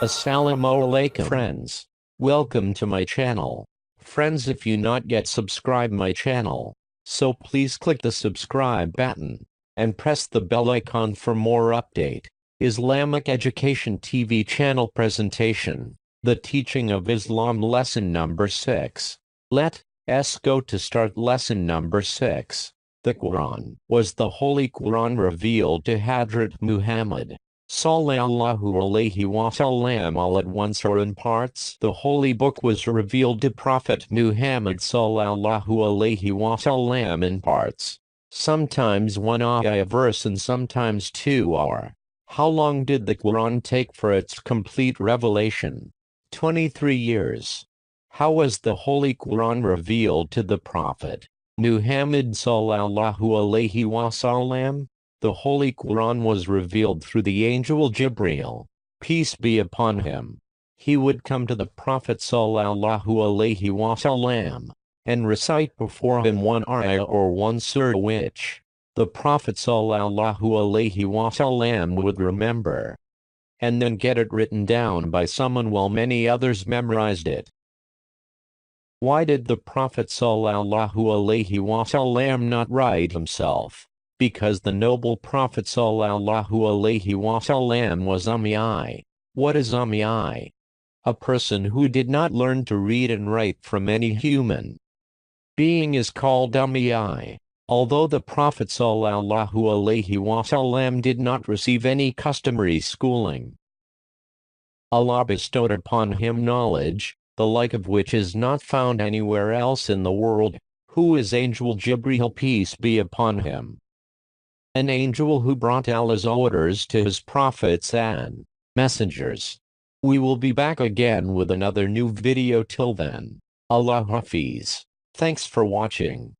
Assalam O Alaikum friends. Welcome to my channel. Friends, if you not yet subscribe my channel, so please click the subscribe button and press the bell icon for more update. Islamic Education TV Channel presentation, The Teaching of Islam lesson number 6. Let's go to start lesson number 6. The Quran was the Holy Quran revealed to Hadrat Muhammad Sallallahu Alaihi Wasallam all at once or in parts. The Holy Book was revealed to Prophet Muhammad Sallallahu Alaihi Wasallam in parts. Sometimes one ayah verse and sometimes 2 or. How long did the Quran take for its complete revelation? 23 years. How was the Holy Quran revealed to the Prophet Muhammad Sallallahu Alaihi Wasallam? The Holy Quran was revealed through the angel Jibreel, peace be upon him. He would come to the Prophet Sallallahu Alaihi Wasallam and recite before him one ayah or one surah which the Prophet Sallallahu Alaihi Wasallam would remember, and then get it written down by someone while many others memorized it. Why did the Prophet Sallallahu Alaihi Wasallam not write himself? Because the noble Prophet Sallallahu Alaihi Wasallam was Ummi. What is Ummi? A person who did not learn to read and write from any human being is called Ummi. Although the Prophet Sallallahu Alaihi Wasallam did not receive any customary schooling, Allah bestowed upon him knowledge, the like of which is not found anywhere else in the world, who is Angel Jibreel, peace be upon him. An angel who brought Allah's orders to his prophets and messengers. We will be back again with another new video. Till then, Allah Hafiz. Thanks for watching.